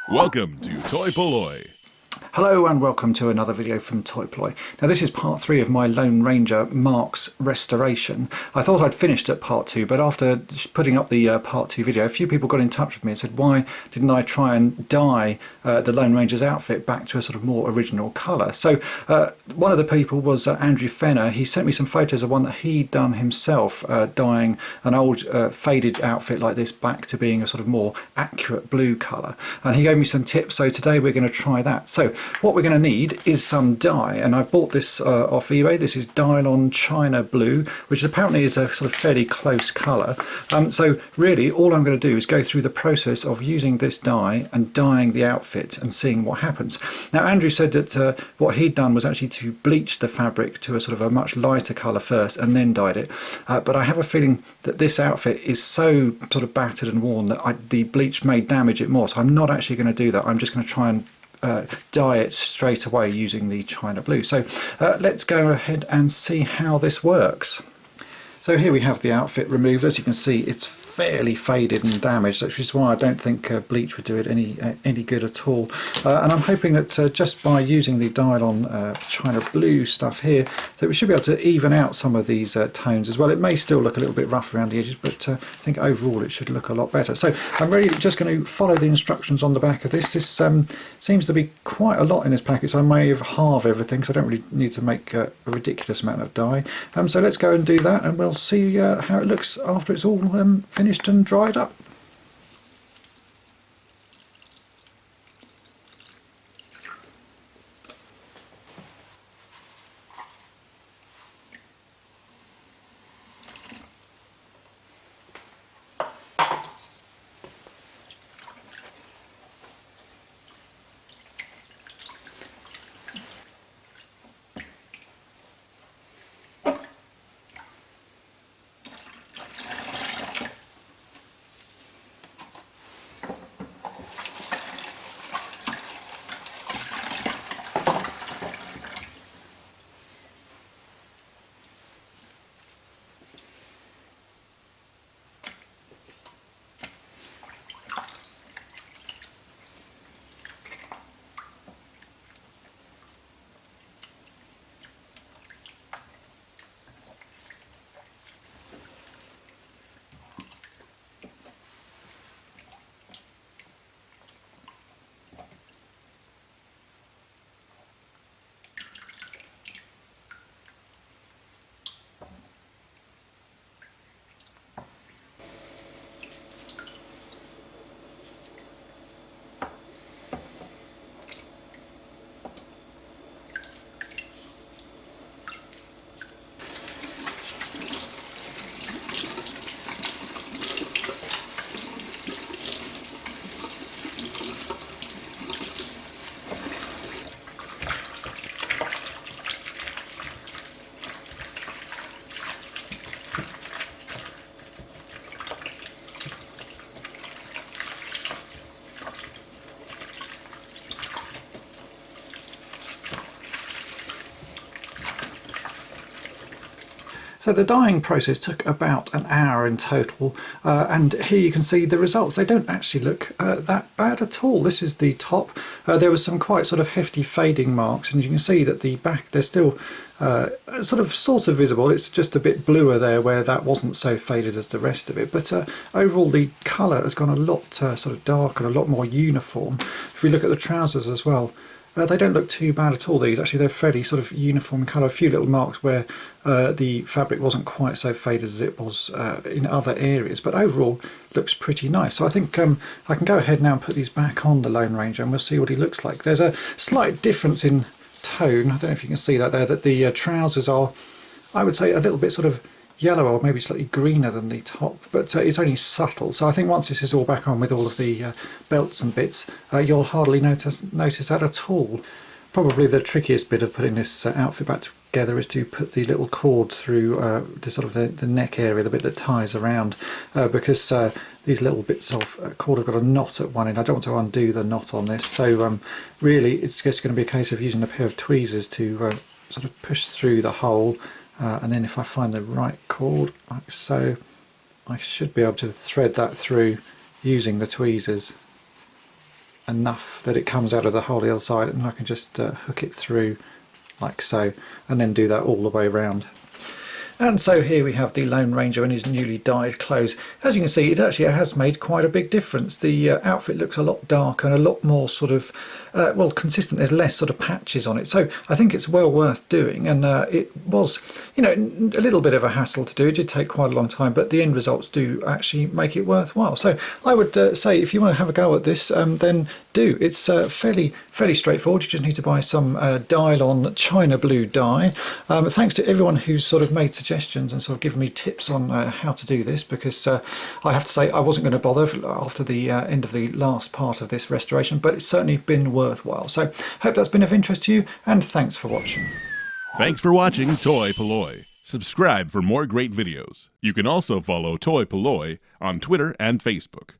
Welcome to toy-polloi. Hello and welcome to another video from toy-polloi. Now this is part 3 of my Lone Ranger Marx restoration. I thought I'd finished at part 2, but after putting up the part 2 video, a few people got in touch with me and said, why didn't I try and dye the Lone Ranger's outfit back to a sort of more original colour? So one of the people was Andrew Fenner. He sent me some photos of one that he'd done himself, dyeing an old faded outfit like this back to being a sort of more accurate blue colour. And he gave me some tips, so today we're going to try that. So what we're going to need is some dye, and I bought this off eBay. This is Dylon China Blue, which apparently is a sort of fairly close colour. So really all I'm going to do is go through the process of using this dye and dyeing the outfit and seeing what happens. Now Andrew said that what he'd done was actually to bleach the fabric to a sort of a much lighter colour first and then dyed it, but I have a feeling that this outfit is so sort of battered and worn that the bleach may damage it more, so I'm not actually going to do that. I'm just going to try and dye it straight away using the China Blue. So let's go ahead and see how this works. So here we have the outfit removed. As you can see, it's fairly faded and damaged, which is why I don't think bleach would do it any good at all. And I'm hoping that just by using the Dylon China Blue stuff here, that we should be able to even out some of these tones as well. It may still look a little bit rough around the edges, but I think overall it should look a lot better. So I'm really just going to follow the instructions on the back of this. This seems to be quite a lot in this packet, so I may have halved everything, so I don't really need to make a ridiculous amount of dye. So let's go and do that, and we'll see how it looks after it's all finished and dried up. So the dyeing process took about an hour in total, and here you can see the results. They don't actually look that bad at all. This is the top. There was some quite sort of hefty fading marks, and you can see that the back, they're still sort of visible. It's just a bit bluer there where that wasn't so faded as the rest of it, but overall the colour has gone a lot sort of darker, a lot more uniform. If we look at the trousers as well, they don't look too bad at all, these. Actually, they're fairly sort of uniform colour. A few little marks where the fabric wasn't quite so faded as it was in other areas, but overall looks pretty nice. So I think I can go ahead now and put these back on the Lone Ranger and we'll see what he looks like. There's a slight difference in tone. I don't know if you can see that there, that the trousers are, I would say, a little bit sort of yellow or maybe slightly greener than the top, but it's only subtle. So I think once this is all back on with all of the belts and bits, you'll hardly notice that at all. Probably the trickiest bit of putting this outfit back together is to put the little cord through the sort of the neck area, the bit that ties around, because these little bits of cord have got a knot at one end. I don't want to undo the knot on this, so really it's just going to be a case of using a pair of tweezers to sort of push through the hole, and then if I find the right cord, like so, I should be able to thread that through using the tweezers. enough that it comes out of the hole the other side, and I can just hook it through like so, and then do that all the way around. And so here we have the Lone Ranger in his newly dyed clothes. As you can see, it actually has made quite a big difference. The outfit looks a lot darker and a lot more sort of, well, consistent. There's less sort of patches on it. So I think it's well worth doing. And it was, you know, a little bit of a hassle to do. It did take quite a long time, but the end results do actually make it worthwhile. So I would say if you want to have a go at this, then do. It's fairly straightforward. You just need to buy some Dylon China Blue dye. Thanks to everyone who's sort of made suggestions and sort of given me tips on how to do this, because I have to say I wasn't going to bother after the end of the last part of this restoration, but it's certainly been worthwhile. So hope that's been of interest to you, and thanks for watching. Thanks for watching toy-polloi. Subscribe for more great videos. You can also follow toy-polloi on Twitter and Facebook.